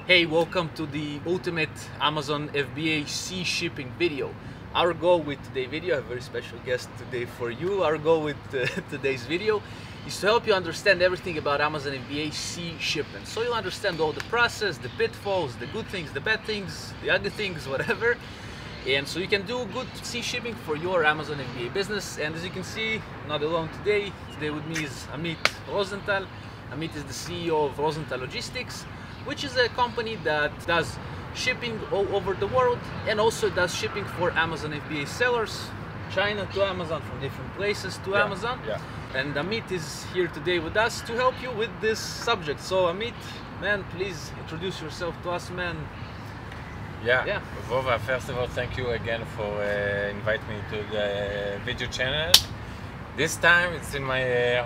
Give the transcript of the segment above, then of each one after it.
Hey, welcome to the ultimate Amazon FBA sea shipping video. Our goal with today's video, I have a very special guest today for you. Our goal with today's video is to help you understand everything about Amazon FBA sea shipment. So you'll understand all the process, the pitfalls, the good things, the bad things, the ugly things, whatever. And so you can do good sea shipping for your Amazon FBA business. And as you can see, not alone today. Today with me is Amit Rosenthal. Amit is the CEO of Rosenthal Logistics, which is a company that does shipping all over the world and also does shipping for Amazon FBA sellers, China to Amazon, from different places to Amazon. And Amit is here today with us to help you with this subject. So Amit, man, please introduce yourself to us, man. Vova, first of all, thank you again for inviting me to the video channel. This time it's in my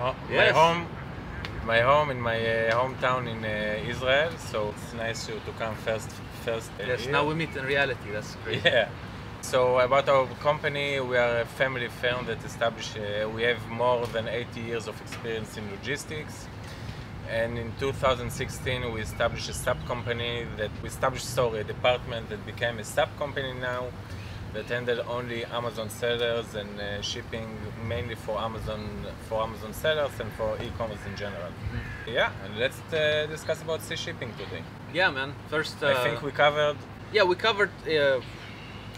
home in my hometown in Israel, so it's nice to come first. Yes, here. Now we meet in reality. That's great. Yeah. So about our company, we are a family firm that established. We have more than 80 years of experience in logistics, and in 2016 we established a a department that became a sub company now, that handle only Amazon sellers and shipping mainly for Amazon sellers and for e-commerce in general. Yeah, and let's discuss about sea shipping today. Yeah, man. First, I think we covered. Yeah, we covered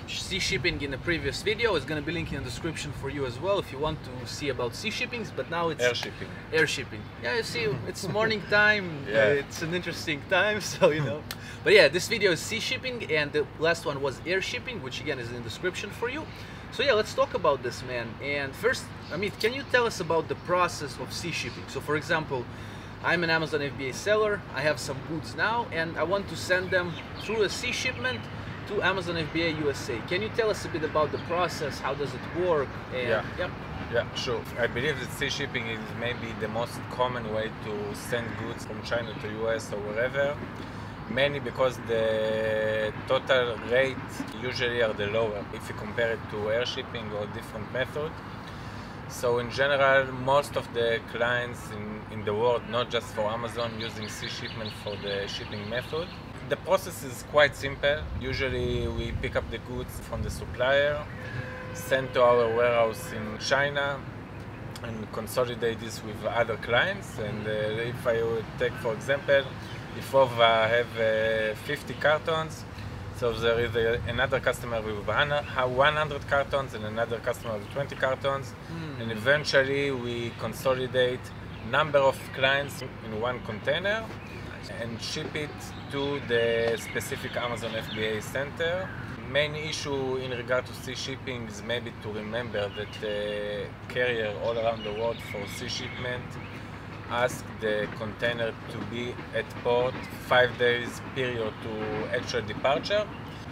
sea shipping in a previous video. It's going to be linked in the description for you as well if you want to see about sea shippings. But now it's air shipping. Air shipping. Yeah, you see, it's morning time. It's an interesting time, so you know. But yeah, this video is sea shipping, and the last one was air shipping, which again is in the description for you. So yeah, let's talk about this, man. And first, Amit, can you tell us about the process of sea shipping? So for example, I'm an Amazon FBA seller. I have some goods now, and I want to send them through a sea shipment to Amazon FBA USA. Can you tell us a bit about the process? How does it work? And, yeah, sure. I believe that sea shipping is maybe the most common way to send goods from China to US or wherever, mainly because the total rate usually are the lower if you compare it to air shipping or different method. So in general, most of the clients in the world, not just for Amazon, using sea shipment for the shipping method. The process is quite simple. Usually we pick up the goods from the supplier, send to our warehouse in China, and consolidate this with other clients. And if I would take, for example, if Vova have 50 cartons, so there is another customer with 100 cartons and another customer with 20 cartons, and eventually we consolidate number of clients in one container and ship it to the specific Amazon FBA center. Main issue in regard to sea shipping is maybe to remember that the carrier all around the world for sea shipment ask the container to be at port 5 days period to actual departure.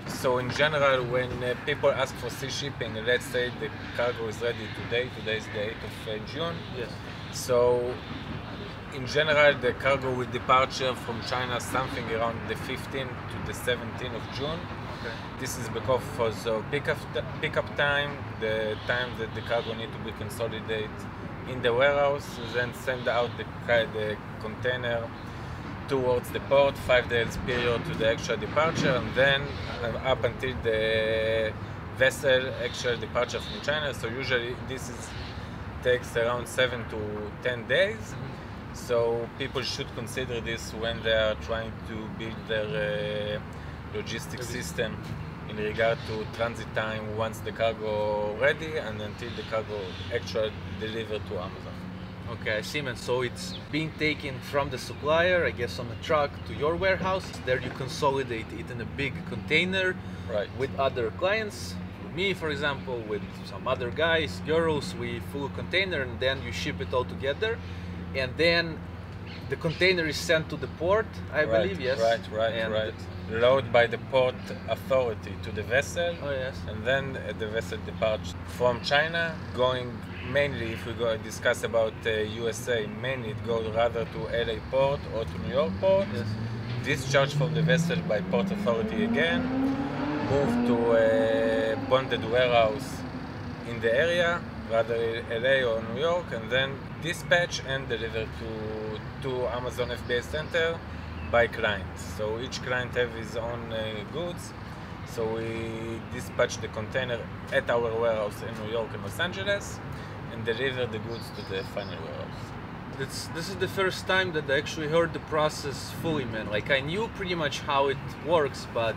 So in general, when people ask for sea shipping, let's say the cargo is ready today is the 8th of June. Yes. So in general, the cargo will departure from China something around the 15th to the 17th of June. Okay. This is because for the pickup time, the time that the cargo need to be consolidated in the warehouse, then send out the container towards the port, 5 days period to the actual departure, and then up until the vessel actual departure from China. So usually this takes around 7 to 10 days. So people should consider this when they are trying to build their logistics system in regard to transit time once the cargo ready and until the cargo actually delivered to Amazon. Okay, I see, man. So it's being taken from the supplier, I guess, on a truck to your warehouse. There you consolidate it in a big container, right, with other clients. Me, for example, with some other guys, girls, we full a container and then you ship it all together. And then the container is sent to the port, I believe, yes? Right. Loaded by the port authority to the vessel. Oh, yes. And then the vessel departs from China, going mainly, if we go discuss about USA, mainly it goes rather to LA port or to New York port. Yes. Discharged from the vessel by port authority again, moved to a bonded warehouse in the area, rather LA or New York, and then dispatch and deliver to Amazon FBA center by client. So each client have his own goods. So we dispatch the container at our warehouse in New York and Los Angeles and deliver the goods to the final warehouse. This is the first time that I actually heard the process fully, man. Like, I knew pretty much how it works, but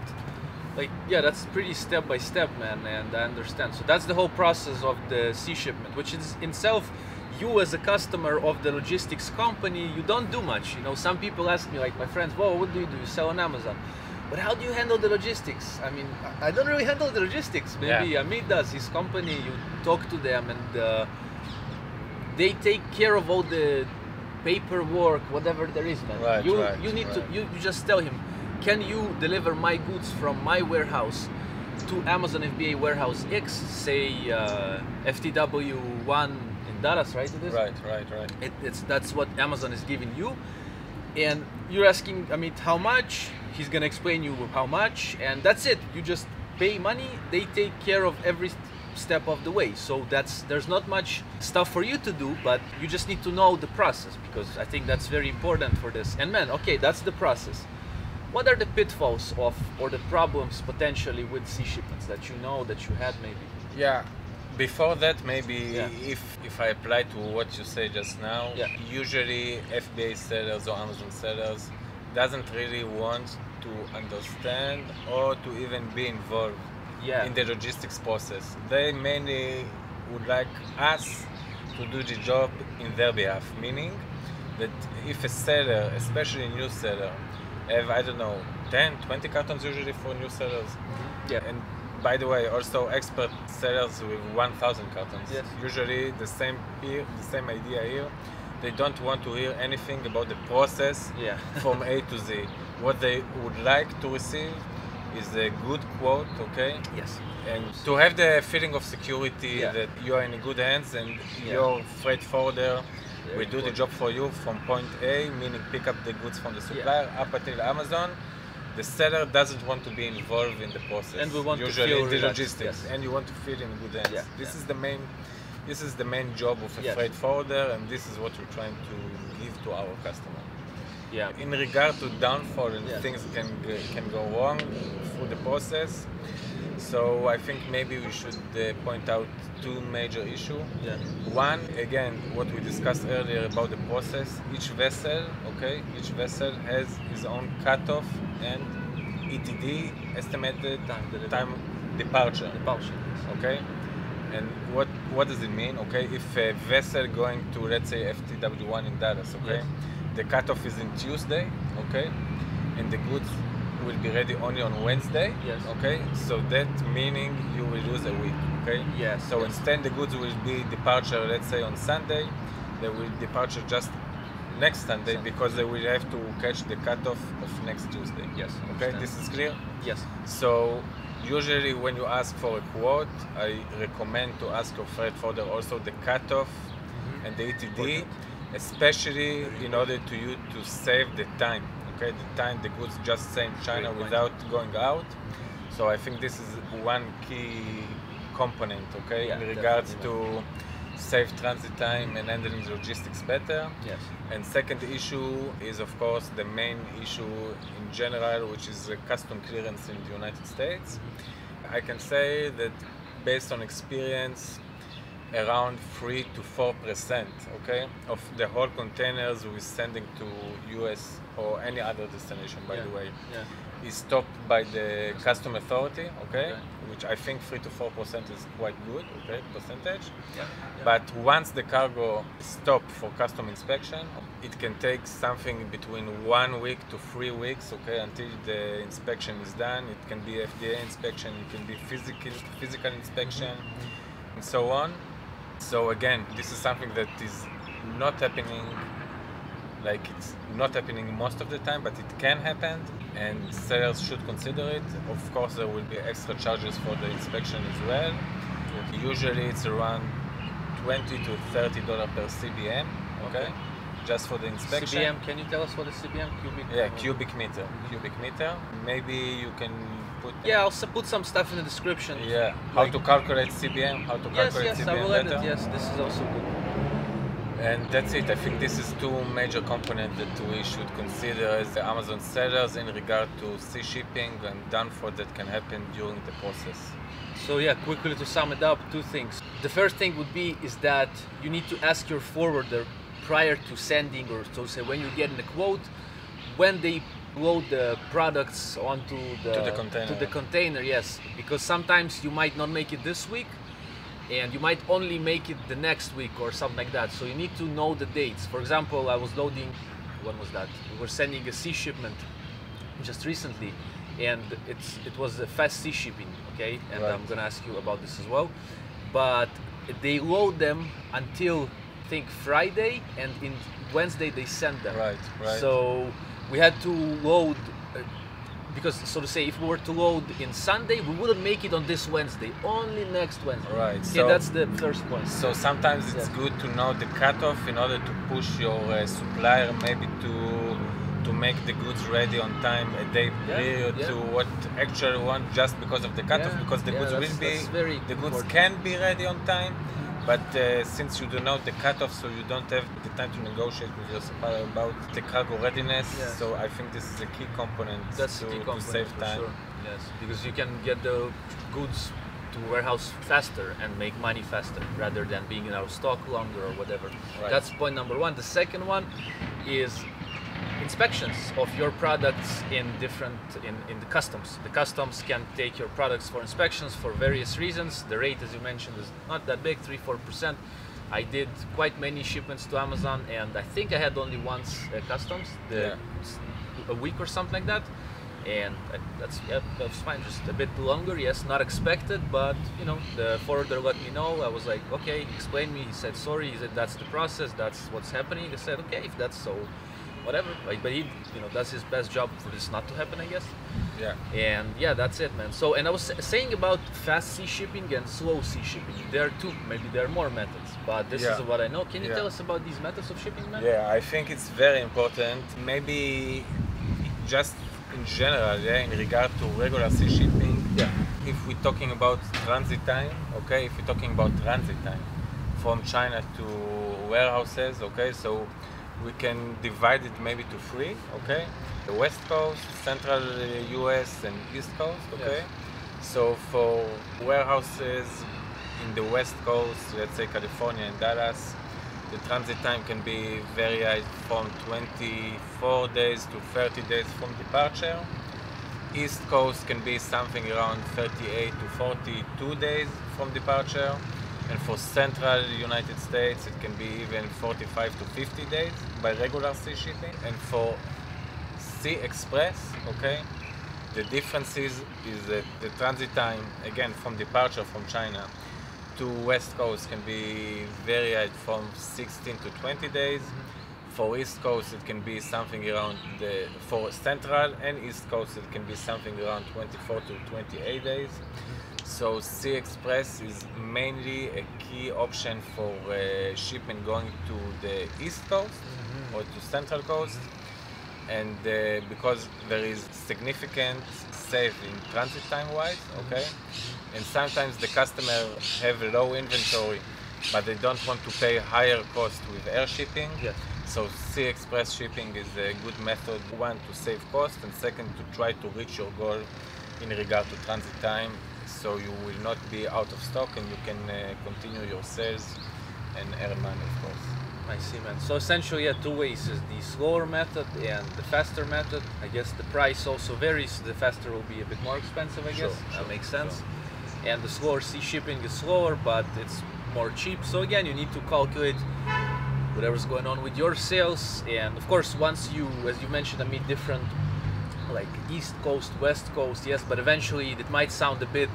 like, yeah, that's pretty step by step, man, and I understand. So that's the whole process of the sea shipment, which is in itself, you as a customer of the logistics company, you don't do much. You know, some people ask me, like my friends, whoa, what do? You sell on Amazon. But how do you handle the logistics? I mean, I don't really handle the logistics. Maybe Amit does, his company, you talk to them and they take care of all the paperwork, whatever there is, man. Right, you need to, you just tell him, can you deliver my goods from my warehouse to Amazon FBA warehouse X, say FTW1 in Dallas, right? It is? Right. That's what Amazon is giving you. And you're asking Amit how much, he's gonna explain you how much, and that's it. You just pay money, they take care of every step of the way. So there's not much stuff for you to do, but you just need to know the process, because I think that's very important for this. And man, okay, that's the process. What are the pitfalls of, or the problems potentially with sea shipments that you know that you had maybe? Yeah. Before that, maybe if I apply to what you say just now, usually FBA sellers or Amazon sellers doesn't really want to understand or to even be involved in the logistics process. They mainly would like us to do the job in their behalf, meaning that if a seller, especially a new seller, have, I don't know, 10, 20 cartons usually for new sellers. And by the way, also expert sellers with 1,000 cartons. Usually the same idea here. They don't want to hear anything about the process from A to Z. What they would like to receive is a good quote, okay? And to have the feeling of security that you are in good hands and your freight forwarder will do the job for you from point A, meaning pick up the goods from the supplier up until Amazon. The seller doesn't want to be involved in the process. And we want usually to feel in the relaxed, logistics, and you want to feel in good hands. This is the main job of a freight forwarder, and this is what we're trying to give to our customer. In regard to downfall and things can go wrong through the process, so I think maybe we should point out two major issues. One, again, what we discussed earlier about the process. Each vessel has his own cutoff and ETD, estimated time departure. Okay, and what does it mean? Okay, if a vessel going to, let's say, FTW1 in Dallas, okay, the cutoff is in Tuesday, okay, and the goods will be ready only on Wednesday, okay, so that meaning you will lose a week, okay. So instead the goods will be departure, let's say, on Sunday. They will departure just next Sunday because they will have to catch the cutoff of next Tuesday. Okay, this is clear? So usually when you ask for a quote, I recommend to ask your freight forwarder also the cutoff and the ETD, especially in order to you to save the time. Okay, the time the goods just stay in China without going out. So I think this is one key component, okay, in regards to save transit time and handling logistics better. And second issue is, of course, the main issue in general, which is custom clearance in the United States. I can say that based on experience, around 3 to 4%, okay, of the whole containers we're sending to US or any other destination, by the way, is stopped by the custom authority, okay, which I think 3 to 4% is quite good, okay, percentage. But once the cargo is stopped for custom inspection, it can take something between 1 week to 3 weeks, okay, until the inspection is done. It can be FDA inspection, it can be physical inspection, and so on. So again, this is something that is not happening, like it's not happening most of the time, but it can happen, and sellers should consider it. Of course, there will be extra charges for the inspection as well. Usually it's around $20 to $30 per CBM, okay, just for the inspection. CBM, can you tell us what is CBM? Cubic meter. Maybe you can put... I'll put some stuff in the description. How to calculate CBM, how to calculate CBM I will edit. This is also good. And that's it. I think this is two major components that we should consider as the Amazon sellers in regard to sea shipping and downfall that can happen during the process. So yeah, quickly to sum it up, two things. The first thing would be is that you need to ask your forwarder prior to sending, or so say when you're getting a quote, when they load the products onto the container, yes, because sometimes you might not make it this week and you might only make it the next week or something like that. So you need to know the dates. For example, I was loading, when was that? We were sending a sea shipment just recently, and it was a fast sea shipping, okay? And right. I'm gonna ask you about this as well. But they load them until I think Friday, and in Wednesday they send them. Right, right. So we had to load, because so to say, if we were to load in Sunday, we wouldn't make it on this Wednesday, only next Wednesday. Right. Okay, so that's the first point. So sometimes it's good to know the cutoff in order to push your supplier maybe to make the goods ready on time a day prior to what actually want, just because of the cutoff, because the goods will be, the goods can be ready on time, but since you don't know the cutoff, so you don't have the time to negotiate with your supplier about the cargo readiness. So I think this is a key component to save time. Sure. Yes, because you can get the goods to warehouse faster and make money faster rather than being in our stock longer or whatever. Right. That's point number one. The second one is inspections of your products in the customs. The customs can take your products for inspections for various reasons. The rate, as you mentioned, is not that big, 3-4%. I did quite many shipments to Amazon, and I think I had only once customs, a week or something like that. And that's fine, just a bit longer, yes, not expected, but you know, the forwarder let me know. I was like, okay, explain me. He said sorry, he said that's the process, that's what's happening. He said okay, if that's so, whatever. But he, you know, does his best job for this not to happen, I guess. Yeah. And yeah, that's it, man. So, and I was saying about fast sea shipping and slow sea shipping. There are two, maybe there are more methods, but this is what I know. Can you tell us about these methods of shipping, man? Yeah, I think it's very important. Maybe just in general, in regard to regular sea shipping, if we're talking about transit time, okay, if we're talking about transit time from China to warehouses, okay, so we can divide it maybe to three, okay, the West Coast, Central US and East Coast, okay. So for warehouses in the West Coast, let's say California and Dallas, the transit time can be varied from 24 days to 30 days from departure. East Coast can be something around 38 to 42 days from departure. And for Central United States, it can be even 45 to 50 days by regular sea shipping. And for Sea Express, okay, the difference is that the transit time, again, from departure from China to West Coast can be varied from 16 to 20 days. For East Coast, it can be something around for Central and East Coast, it can be something around 24 to 28 days. So Sea Express is mainly a key option for shipment going to the East Coast or to Central Coast, and because there is significant save in transit time wise, okay, and sometimes the customer have low inventory, but they don't want to pay higher cost with air shipping. So Sea Express shipping is a good method, one, to save cost, and second, to try to reach your goal in regard to transit time, so you will not be out of stock and you can continue your sales and earn money, of course. I see, man. So essentially, two ways: is the slower method and the faster method. I guess the price also varies. The faster will be a bit more expensive, I guess. That makes sense. And the slower sea shipping is slower, but it's more cheap. So again, you need to calculate whatever's going on with your sales. And of course, once you, as you mentioned, meet different, like East Coast, West Coast, yes, but eventually it might sound a bit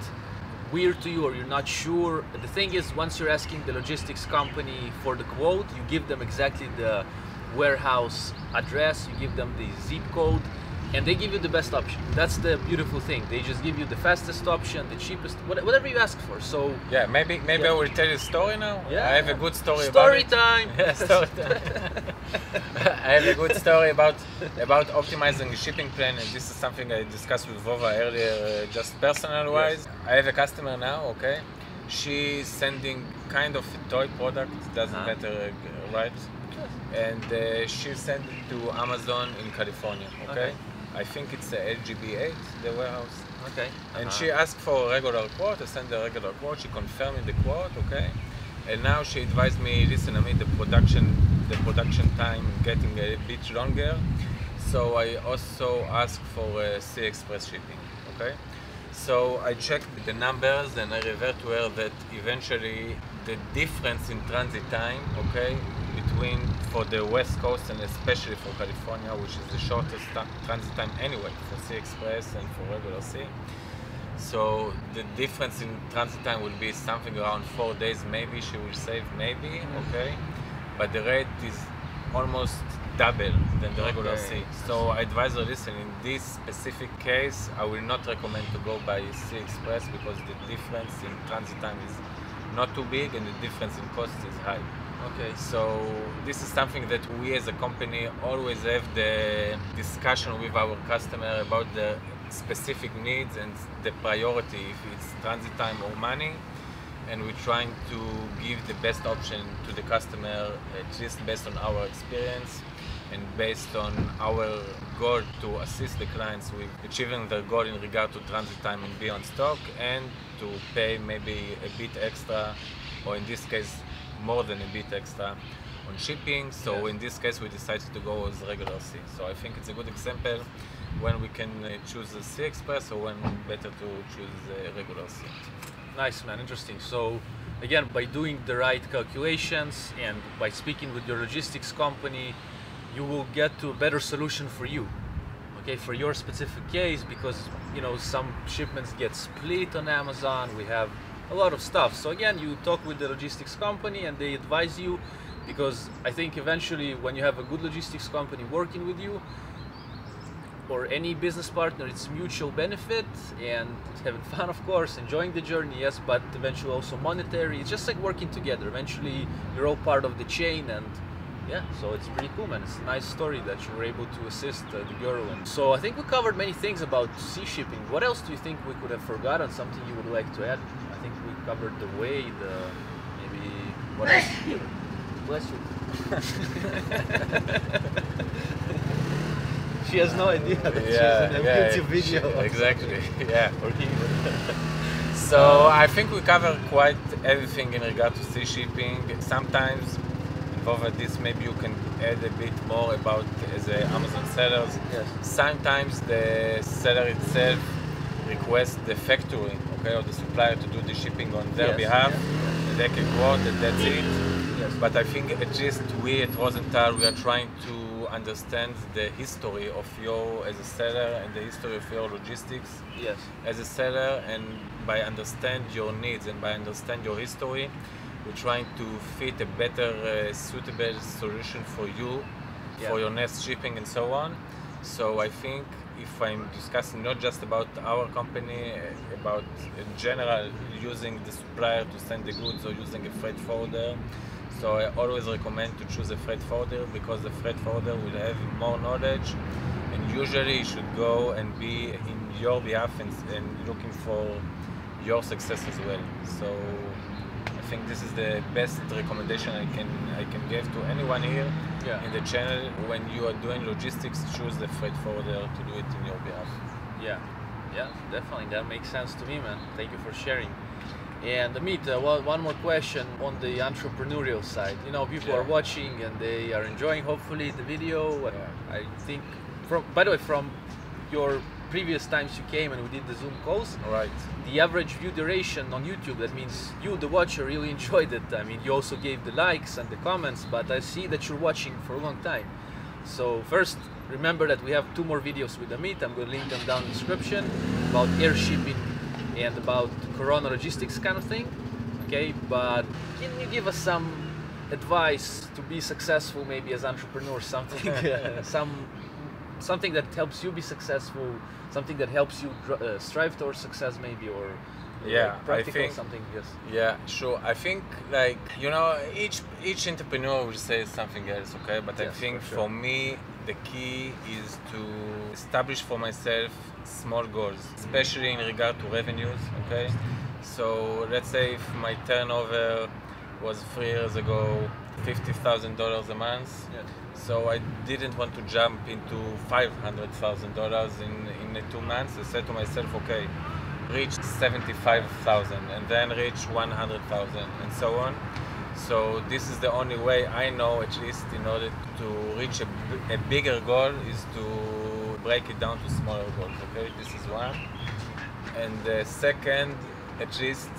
weird to you, or you're not sure. The thing is, once you're asking the logistics company for the quote, you give them exactly the warehouse address, you give them the zip code, and they give you the best option. That's the beautiful thing. They just give you the fastest option, the cheapest, whatever you ask for. So yeah, maybe I will tell you a story now. Yeah, I have a good story about it. Time. Yeah, story time. I have a good story about optimizing a shipping plan, and this is something I discussed with Vova earlier, just personal wise. I have a customer now, okay, She's sending kind of a toy product, doesn't matter, right? And she sent it to Amazon in California, okay? I think it's a LGB8, the warehouse. Okay. And she asked for a regular quote, I sent the regular quote, she confirmed the quote, okay? And now she advised me, listen, Amit, the production time getting a bit longer. So I also asked for Sea Express shipping, okay? So I checked the numbers and I revert to her that eventually the difference in transit time, okay, between for the West Coast and especially for California, which is the shortest transit time anyway for Sea Express and for regular sea. So the difference in transit time will be something around 4 days, maybe she will save, maybe, okay? But the rate is almost double than the regular sea. So I advise her, listen, in this specific case, I will not recommend to go by Sea Express because the difference in transit time is not too big and the difference in cost is high. Okay. So this is something that we as a company always have the discussion with our customer about the specific needs and the priority, if it's transit time or money. And we're trying to give the best option to the customer, at least based on our experience and based on our goal to assist the clients with achieving their goal in regard to transit time and be on stock, and to pay maybe a bit extra, or in this case more than a bit extra on shipping. So in this case we decided to go with regular sea. So I think it's a good example when we can choose the Sea Express or when better to choose the regular sea. Nice, man, interesting. So again, by doing the right calculations and by speaking with your logistics company, you will get to a better solution for you, okay, for your specific case, because you know some shipments get split on Amazon, we have a lot of stuff. So again, you talk with the logistics company and they advise you, because I think eventually when you have a good logistics company working with you, or any business partner, it's mutual benefit and having fun, of course, enjoying the journey, yes, but eventually also monetary. It's just like working together. Eventually you're all part of the chain, and yeah, so it's pretty cool, man. It's a nice story that you were able to assist the girl. And so I think we covered many things about sea shipping. What else do you think we could have forgotten? Something you would like to add? I think we covered the way, maybe what else? Bless you. She has no idea that she's in a YouTube video. Exactly, yeah. So I think we cover quite everything in regard to sea shipping. Sometimes, Vova, this maybe you can add a bit more about as a Amazon sellers. Yes. Sometimes the seller itself requests the factory, okay, or the supplier to do the shipping on their behalf. They can quote and that's it. Yes. But I think at least we at Rosenthal, we are trying to understand the history of you as a seller and the history of your logistics as a seller, and by understand your needs and by understand your history, we're trying to fit a better suitable solution for you, for your next shipping and so on. So I think if I'm discussing not just about our company, about in general using the supplier to send the goods or using a freight forwarder, so I always recommend to choose a freight forwarder, because the freight forwarder will have more knowledge and usually should go and be in your behalf and looking for your success as well. So I think this is the best recommendation I can give to anyone here in the channel. When you are doing logistics, choose the freight forwarder to do it in your behalf. Yeah, definitely. That makes sense to me, man. Thank you for sharing. And Amit, one more question on the entrepreneurial side. You know, people are watching and they are enjoying, hopefully, the video. I think, by the way, from your previous times you came and we did the Zoom calls, the average view duration on YouTube, that means you, the watcher, really enjoyed it. I mean, you also gave the likes and the comments, but I see that you're watching for a long time. So first, remember that we have 2 more videos with Amit. I'm going to link them down in the description about air shipping and about Corona logistics kind of thing, okay? But can you give us some advice to be successful, maybe as entrepreneurs, something that helps you be successful, something that helps you strive towards success, maybe, or practical, I think, something? Yeah, sure. I think, like, you know, each entrepreneur will say something else, okay? But I think for me, the key is to establish for myself small goals, especially in regard to revenues, okay? So let's say if my turnover was 3 years ago $50,000 a month, Yeah. so I didn't want to jump into $500,000 in 2 months. I said to myself, okay, reach 75,000 and then reach 100,000 and so on. So this is the only way I know, at least in order to reach a bigger goal, is to break it down to smaller goals. Okay, this is one. And the second, at least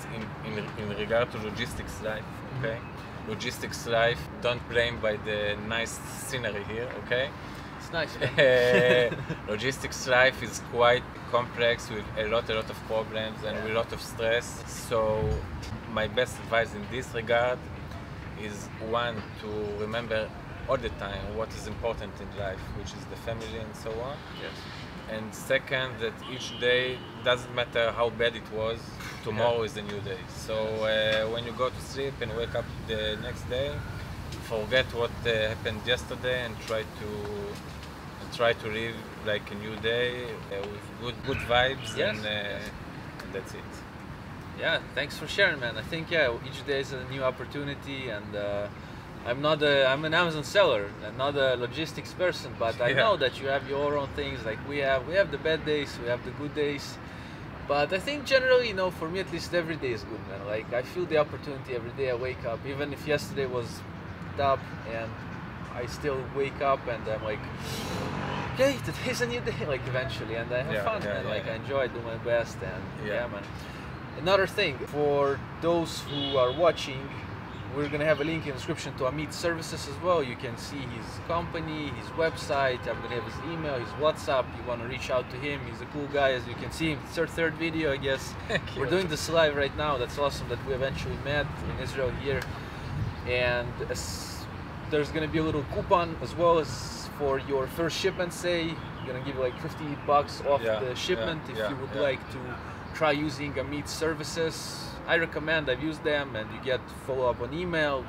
in regard to logistics life, okay? Logistics life, don't blame by the nice scenery here, okay? It's nice, man. Logistics life is quite complex with a lot of problems and with a lot of stress. So my best advice in this regard is, one, to remember all the time what is important in life, which is the family and so on. Yes. And second, that each day, doesn't matter how bad it was, tomorrow is a new day. So when you go to sleep and wake up the next day, forget what happened yesterday and try to live like a new day with good vibes. Yes. And that's it. Yeah, thanks for sharing, man. I think each day is a new opportunity, and I'm an Amazon seller and not a logistics person, but I know that you have your own things. Like we have the bad days, we have the good days, but I think generally, for me at least, every day is good, man. Like I feel the opportunity every day I wake up, even if yesterday was tough, and I still wake up and I'm like, okay, today's a new day, like eventually, and I have fun, man. Like I enjoy, I do my best, and yeah, man. Another thing, for those who are watching, we're gonna have a link in the description to Amit's services as well. You can see his company, his website. I'm gonna have his email, his WhatsApp. You wanna reach out to him. He's a cool guy, as you can see. It's our third video, I guess. We're doing this live right now. That's awesome that we eventually met in Israel here. And there's gonna be a little coupon as well as for your first shipment. Say, we're gonna give you like $50 off the shipment if you would like to try using Amit's services. I recommend. I've used them, and you get follow-up on email.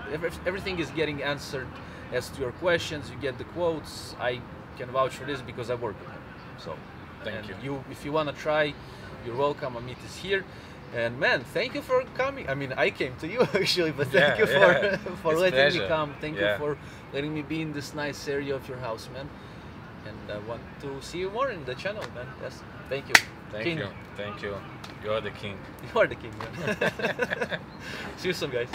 Everything is getting answered as to your questions. You get the quotes. I can vouch for this because I work with him. So, thank you. If you want to try, you're welcome. Amit is here. And man, thank you for coming. I mean, I came to you actually, but thank you for letting me come. Thank you for letting me be in this nice area of your house, man. And I want to see you more in the channel, man. Yes, thank you. Thank you. You are the king. You are the king, man. See you soon, guys.